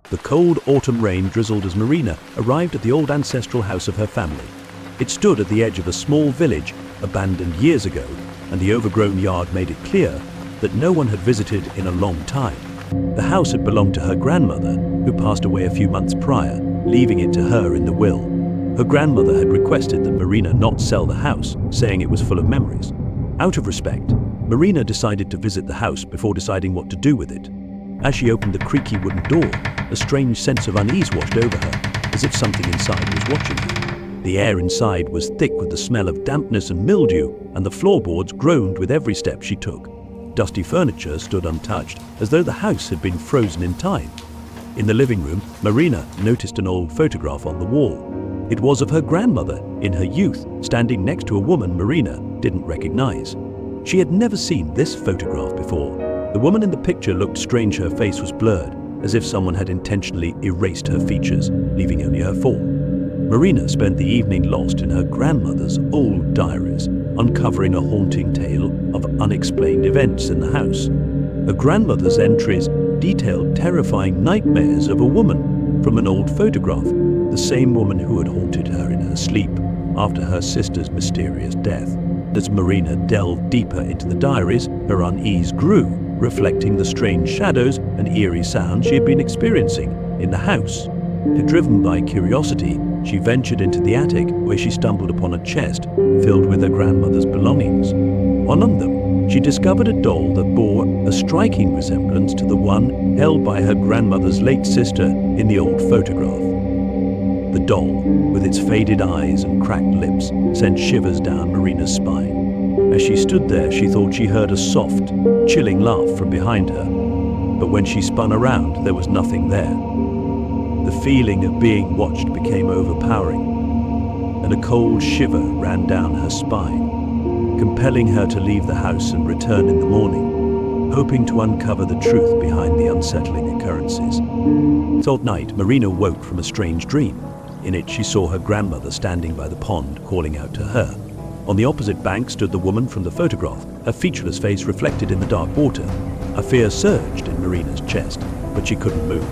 The cold autumn rain drizzled as Marina arrived at the old ancestral house of her family. It stood at the edge of a small village, abandoned years ago, and the overgrown yard made it clear that no one had visited in a long time. The house had belonged to her grandmother, who passed away a few months prior, leaving it to her in the will. Her grandmother had requested that Marina not sell the house, saying it was full of memories. Out of respect, Marina decided to visit the house before deciding what to do with it. As she opened the creaky wooden door, a strange sense of unease washed over her, as if something inside was watching her. The air inside was thick with the smell of dampness and mildew, and the floorboards groaned with every step she took. Dusty furniture stood untouched, as though the house had been frozen in time. In the living room, Marina noticed an old photograph on the wall. It was of her grandmother, in her youth, standing next to a woman Marina didn't recognize. She had never seen this photograph before. The woman in the picture looked strange. Her face was blurred, as if someone had intentionally erased her features, leaving only her form. Marina spent the evening lost in her grandmother's old diaries, uncovering a haunting tale of unexplained events in the house. Her grandmother's entries detailed terrifying nightmares of a woman from an old photograph, the same woman who had haunted her in her sleep after her sister's mysterious death. As Marina delved deeper into the diaries, her unease grew, reflecting the strange shadows and eerie sounds she had been experiencing in the house. Driven by curiosity, she ventured into the attic, where she stumbled upon a chest filled with her grandmother's belongings. On them, she discovered a doll that bore a striking resemblance to the one held by her grandmother's late sister in the old photograph. The doll, with its faded eyes and cracked lips, sent shivers down Marina's spine. As she stood there, she thought she heard a soft, chilling laugh from behind her. But when she spun around, there was nothing there. The feeling of being watched became overpowering, and a cold shiver ran down her spine, compelling her to leave the house and return in the morning, hoping to uncover the truth behind the unsettling occurrences. That night, Marina woke from a strange dream. In it, she saw her grandmother standing by the pond, calling out to her. On the opposite bank stood the woman from the photograph, her featureless face reflected in the dark water. A fear surged in Marina's chest, but she couldn't move.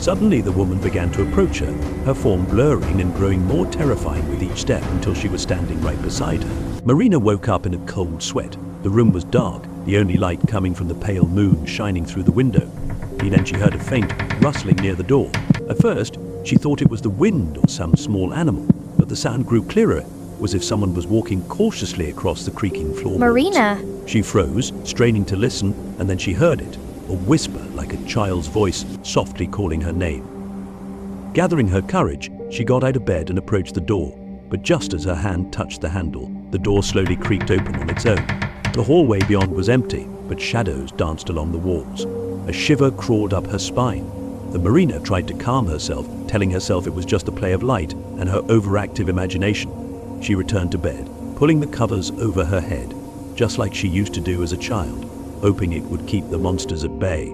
Suddenly, the woman began to approach her form blurring and growing more terrifying with each step until she was standing right beside her. Marina woke up in a cold sweat. The room was dark, the only light coming from the pale moon shining through the window. Then she heard a faint rustling near the door. At first, she thought it was the wind or some small animal, but the sound grew clearer. It was as if someone was walking cautiously across the creaking floorboards. Marina! She froze, straining to listen, and then she heard it, a whisper like a child's voice softly calling her name. Gathering her courage, she got out of bed and approached the door, but just as her hand touched the handle, the door slowly creaked open on its own. The hallway beyond was empty, but shadows danced along the walls. A shiver crawled up her spine. The Marina tried to calm herself, telling herself it was just the play of light and her overactive imagination. She returned to bed, pulling the covers over her head, just like she used to do as a child, hoping it would keep the monsters at bay.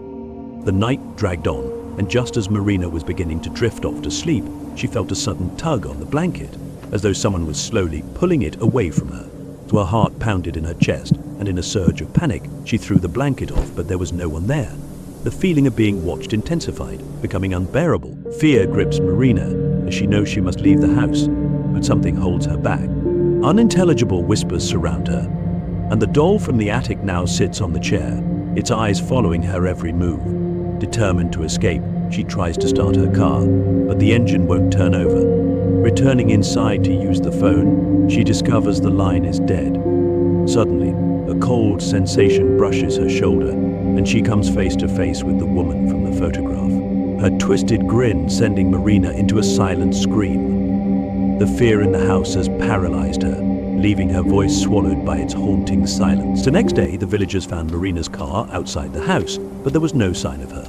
The night dragged on, and just as Marina was beginning to drift off to sleep, she felt a sudden tug on the blanket, as though someone was slowly pulling it away from her. So her heart pounded in her chest, and in a surge of panic, she threw the blanket off, but there was no one there. The feeling of being watched intensified, becoming unbearable. Fear grips Marina as she knows she must leave the house, but something holds her back. Unintelligible whispers surround her, and the doll from the attic now sits on the chair, its eyes following her every move. Determined to escape, she tries to start her car, but the engine won't turn over. Returning inside to use the phone, she discovers the line is dead. Suddenly, a cold sensation brushes her shoulder, and she comes face to face with the woman from the photograph, her twisted grin sending Marina into a silent scream. The fear in the house has paralyzed her, leaving her voice swallowed by its haunting silence. The next day, the villagers found Marina's car outside the house, but there was no sign of her.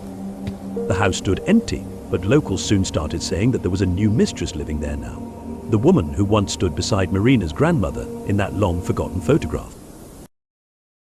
The house stood empty, but locals soon started saying that there was a new mistress living there now, the woman who once stood beside Marina's grandmother in that long-forgotten photograph.